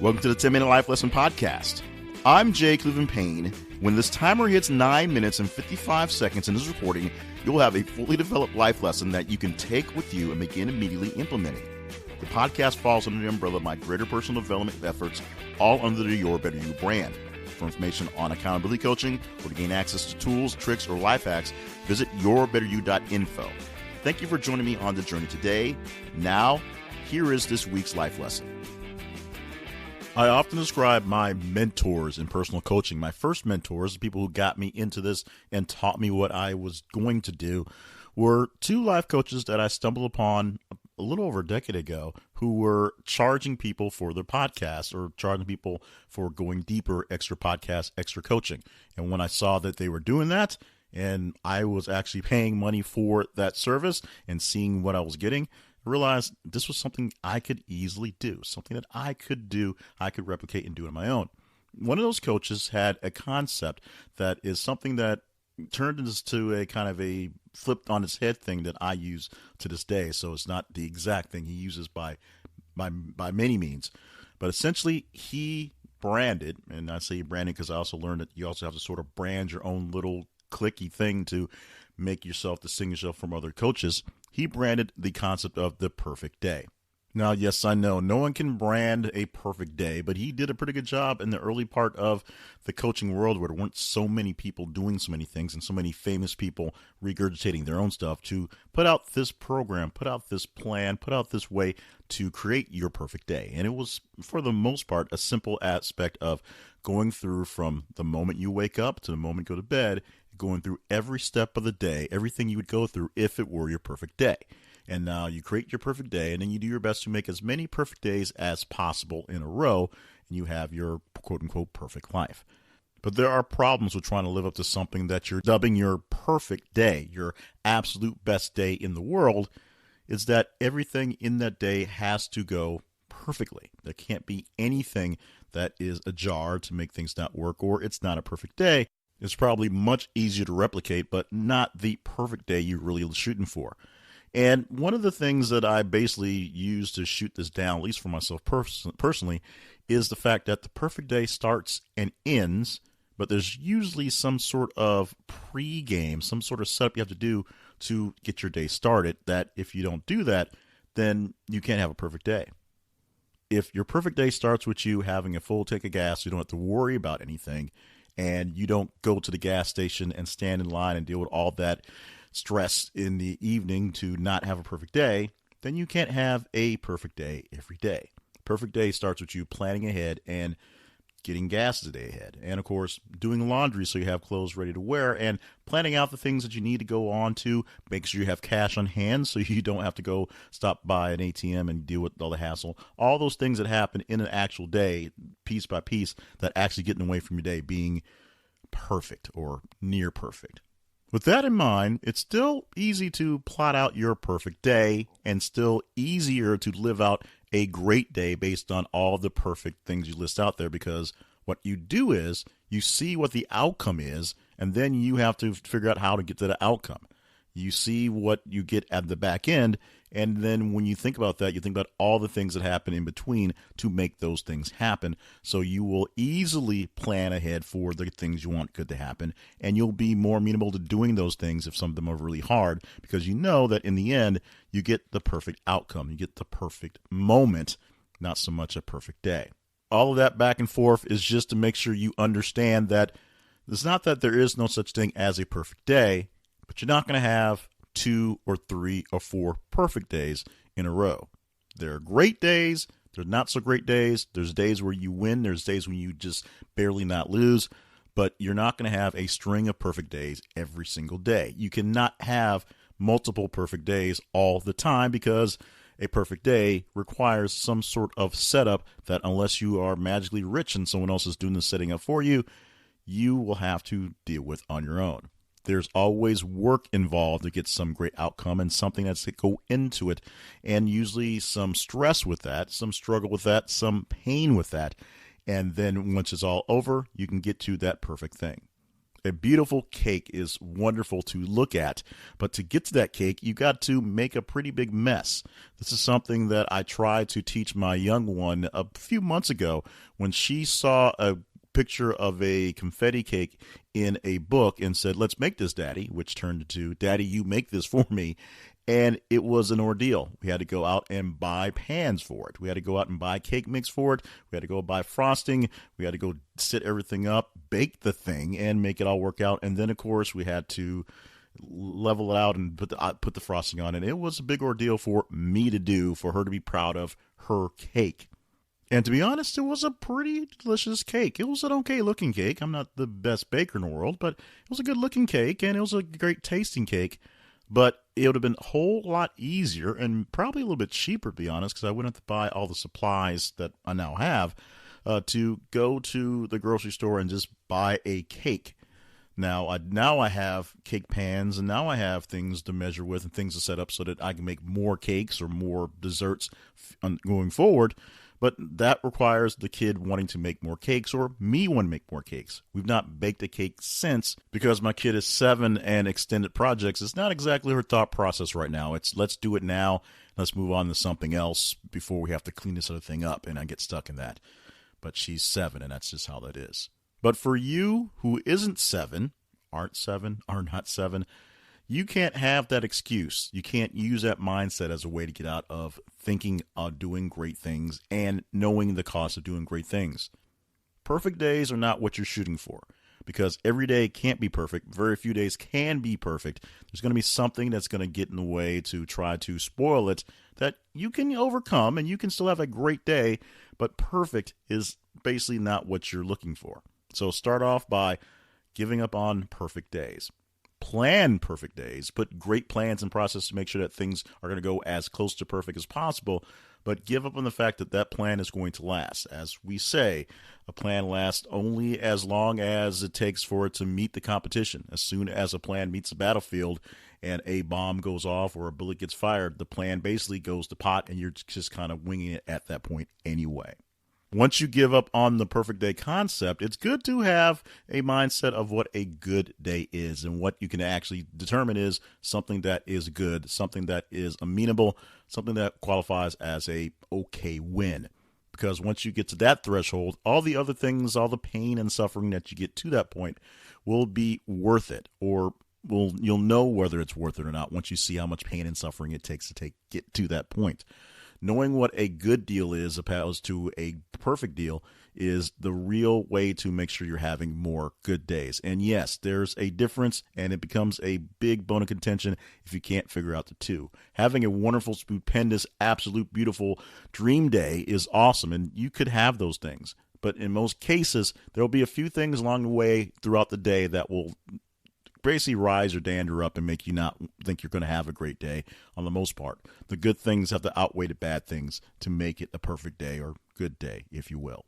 Welcome to the 10-Minute Life Lesson Podcast. I'm Jay Cleveland Payne. When this timer hits 9 minutes and 55 seconds in this recording, you'll have a fully developed life lesson that you can take with you and begin immediately implementing. The podcast falls under the umbrella of my greater personal development efforts, all under the Your Better You brand. For information on accountability coaching or to gain access to tools, tricks, or life hacks, visit yourbetteryouinfo. Thank you for joining me on the journey today. Now, here is this week's life lesson. I often describe my mentors in personal coaching. My first mentors, the people who got me into this and taught me what I was going to do, were two life coaches that I stumbled upon a little over a decade ago who were charging people for their podcasts or charging people for going deeper, extra podcasts, extra coaching. And when I saw that they were doing that and I was actually paying money for that service and seeing what I was getting, realized this was something I could easily do, something that I could do, I could replicate and do on my own. One of those coaches had a concept that is something that turned into a kind of a flipped on its head thing that I use to this day. So it's not the exact thing he uses by many means, but essentially he branded, and I say branded because I also learned that you also have to sort of brand your own little clicky thing to make yourself distinguish yourself from other coaches. He branded the concept of the perfect day. Now, yes, I know no one can brand a perfect day, but he did a pretty good job in the early part of the coaching world where there weren't so many people doing so many things and so many famous people regurgitating their own stuff to put out this program, put out this plan, put out this way to create your perfect day. And it was, for the most part, a simple aspect of going through from the moment you wake up to the moment you go to bed, going through every step of the day, everything you would go through if it were your perfect day. And now you create your perfect day, and then you do your best to make as many perfect days as possible in a row, and you have your quote-unquote perfect life. But there are problems with trying to live up to something that you're dubbing your perfect day, your absolute best day in the world, is that everything in that day has to go perfectly. There can't be anything that is ajar to make things not work, or it's not a perfect day. It's probably much easier to replicate, but not the perfect day you're really shooting for. And one of the things that I basically use to shoot this down, at least for myself personally, is the fact that the perfect day starts and ends, but there's usually some sort of pre-game, some sort of setup you have to do to get your day started, that if you don't do that, then you can't have a perfect day. If your perfect day starts with you having a full tank of gas, you don't have to worry about anything, and you don't go to the gas station and stand in line and deal with all that stress in the evening to not have a perfect day, then you can't have a perfect day every day. Perfect day starts with you planning ahead and getting gas the day ahead. And, of course, doing laundry so you have clothes ready to wear and planning out the things that you need to go on to. Make sure you have cash on hand so you don't have to go stop by an ATM and deal with all the hassle. All those things that happen in an actual day, piece by piece, that actually get in the way from your day being perfect or near perfect. With that in mind, it's still easy to plot out your perfect day and still easier to live out a great day based on all the perfect things you list out there, because what you do is you see what the outcome is, and then you have to figure out how to get to the outcome. You see what you get at the back end, and then when you think about that, you think about all the things that happen in between to make those things happen. So you will easily plan ahead for the things you want good to happen, and you'll be more amenable to doing those things if some of them are really hard, because you know that in the end, you get the perfect outcome. You get the perfect moment, not so much a perfect day. All of that back and forth is just to make sure you understand that it's not that there is no such thing as a perfect day, but you're not going to have 2 or 3 or 4 perfect days in a row. There are great days. There's not so great days. There's days where you win. There's days when you just barely not lose. But you're not going to have a string of perfect days every single day. You cannot have multiple perfect days all the time, because a perfect day requires some sort of setup that, unless you are magically rich and someone else is doing the setting up for you, you will have to deal with on your own. There's always work involved to get some great outcome and something that's to go into it, and usually some stress with that, some struggle with that, some pain with that. And then once it's all over, you can get to that perfect thing. A beautiful cake is wonderful to look at, but to get to that cake, you got to make a pretty big mess. This is something that I tried to teach my young one a few months ago when she saw a picture of a confetti cake in a book and said, "Let's make this, Daddy," which turned into, "Daddy, you make this for me." And it was an ordeal. We had to go out and buy pans for it. We had to go out and buy cake mix for it. We had to go buy frosting. We had to go set everything up, bake the thing, and make it all work out. And then, of course, we had to level it out and put the frosting on. And it was a big ordeal for me to do, for her to be proud of her cake. And to be honest, it was a pretty delicious cake. It was an okay-looking cake. I'm not the best baker in the world, but it was a good-looking cake, and it was a great-tasting cake. But it would have been a whole lot easier and probably a little bit cheaper, to be honest, because I wouldn't have to buy all the supplies that I now have to go to the grocery store and just buy a cake. Now I have cake pans, and now I have things to measure with and things to set up so that I can make more cakes or more desserts going forward. But that requires the kid wanting to make more cakes or me wanting to make more cakes. We've not baked a cake since because my kid is 7 and extended projects is not exactly her thought process right now. It's let's do it now. Let's move on to something else before we have to clean this other thing up, and I get stuck in that. But she's 7, and that's just how that is. But for you who isn't 7, are not 7, you can't have that excuse. You can't use that mindset as a way to get out of thinking of doing great things and knowing the cost of doing great things. Perfect days are not what you're shooting for because every day can't be perfect. Very few days can be perfect. There's going to be something that's going to get in the way to try to spoil it that you can overcome, and you can still have a great day, but perfect is basically not what you're looking for. So start off by giving up on perfect days. Plan perfect days, put great plans in process to make sure that things are going to go as close to perfect as possible, but give up on the fact that that plan is going to last. As we say, a plan lasts only as long as it takes for it to meet the competition. As soon as a plan meets the battlefield and a bomb goes off or a bullet gets fired, the plan basically goes to pot and you're just kind of winging it at that point anyway. Once you give up on the perfect day concept, it's good to have a mindset of what a good day is, and what you can actually determine is something that is good, something that is amenable, something that qualifies as a okay win. Because once you get to that threshold, all the other things, all the pain and suffering that you get to that point will be worth it, or you'll know whether it's worth it or not once you see how much pain and suffering it takes to get to that point. Knowing what a good deal is opposed to a perfect deal is the real way to make sure you're having more good days. And yes, there's a difference, and it becomes a big bone of contention if you can't figure out the two. Having a wonderful, stupendous, absolute, beautiful dream day is awesome, and you could have those things. But in most cases, there'll be a few things along the way throughout the day that will basically rise your dander up and make you not think you're going to have a great day on the most part. The good things have to outweigh the bad things to make it a perfect day or good day, if you will.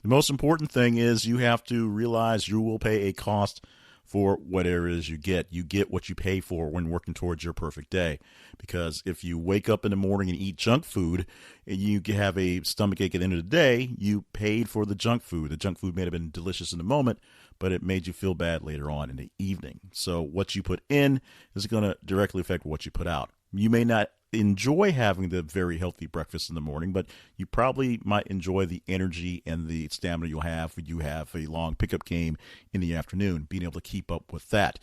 The most important thing is you have to realize you will pay a cost for whatever it is you get. You get what you pay for when working towards your perfect day. Because if you wake up in the morning and eat junk food and you have a stomachache at the end of the day, you paid for the junk food. The junk food may have been delicious in the moment, but it made you feel bad later on in the evening. So what you put in is going to directly affect what you put out. You may not enjoy having the very healthy breakfast in the morning, but you probably might enjoy the energy and the stamina you'll have when you have a long pickup game in the afternoon, being able to keep up with that.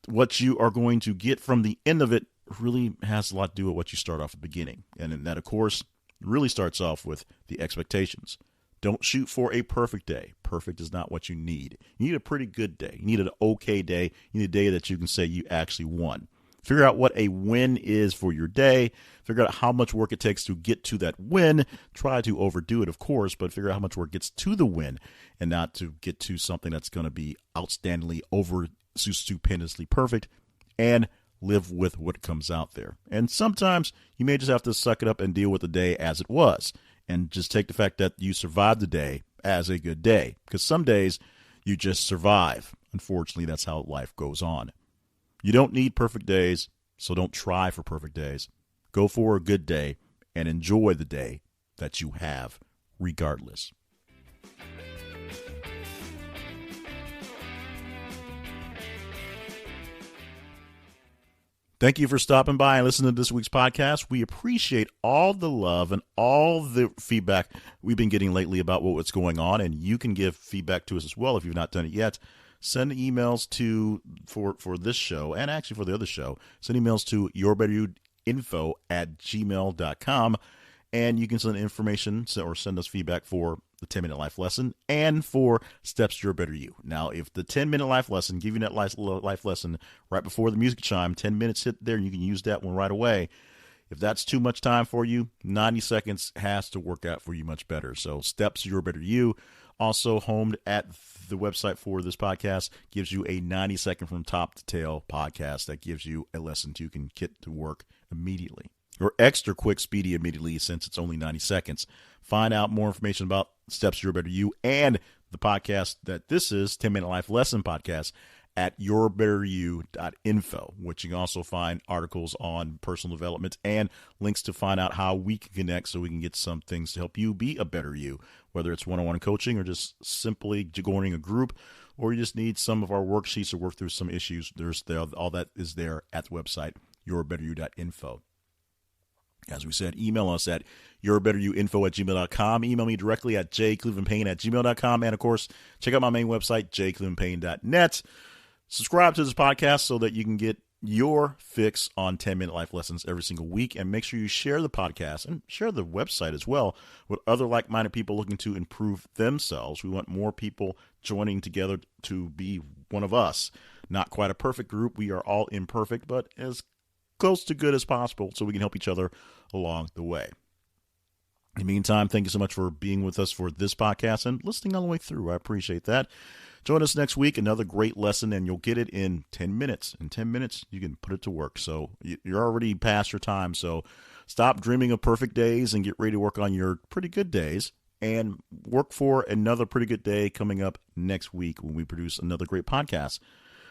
What you are going to get from the end of it really has a lot to do with what you start off at the beginning. And that, of course, really starts off with the expectations. Don't shoot for a perfect day. Perfect is not what you need. You need a pretty good day. You need an okay day. You need a day that you can say you actually won. Figure out what a win is for your day. Figure out how much work it takes to get to that win. Try to overdo it, of course, but figure out how much work gets to the win and not to get to something that's going to be outstandingly stupendously perfect, and live with what comes out there. And sometimes you may just have to suck it up and deal with the day as it was and just take the fact that you survived the day as a good day, because some days you just survive. Unfortunately, that's how life goes on. You don't need perfect days, so don't try for perfect days. Go for a good day and enjoy the day that you have regardless. Thank you for stopping by and listening to this week's podcast. We appreciate all the love and all the feedback we've been getting lately about what's going on, and you can give feedback to us as well if you've not done it yet. Send emails for this show, and actually for the other show, send emails to yourbetteryouinfo@gmail.com, and you can send information or send us feedback for the 10-minute life lesson and for Steps to Your Better You. Now, if the 10-minute life lesson, give you that life lesson right before the music chime, 10 minutes hit there, and you can use that one right away. If that's too much time for you, 90 seconds has to work out for you much better. So Steps to Your Better You, also homed at the website for this podcast, gives you a 90-second from top to tail podcast that gives you a lesson you can get to work immediately. Or extra quick, speedy, immediately, since it's only 90 seconds. Find out more information about Steps to Your Better You and the podcast that this is, 10-Minute Life Lesson Podcast, at yourbetteryouinfo, which you can also find articles on personal development and links to find out how we can connect so we can get some things to help you be a better you, whether it's one-on-one coaching or just simply joining a group, or you just need some of our worksheets to work through some issues. All that is there at the website, yourbetteryou.info. As we said, email us at yourbetteryouinfo@gmail.com. Email me directly at jclevelandpayne@gmail.com. And, of course, check out my main website, jclevelandpayne.net. Subscribe to this podcast so that you can get your fix on 10-minute life lessons every single week. And make sure you share the podcast and share the website as well with other like-minded people looking to improve themselves. We want more people joining together to be one of us. Not quite a perfect group. We are all imperfect, but as close to good as possible so we can help each other along the way. In the meantime, thank you so much for being with us for this podcast and listening all the way through. I appreciate that. Join us next week, another great lesson, and you'll get it in 10 minutes. In 10 minutes, you can put it to work. So you're already past your time. So stop dreaming of perfect days and get ready to work on your pretty good days and work for another pretty good day coming up next week when we produce another great podcast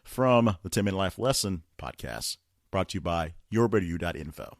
from the 10-Minute Life Lesson Podcast, brought to you by yourbetteryou.info.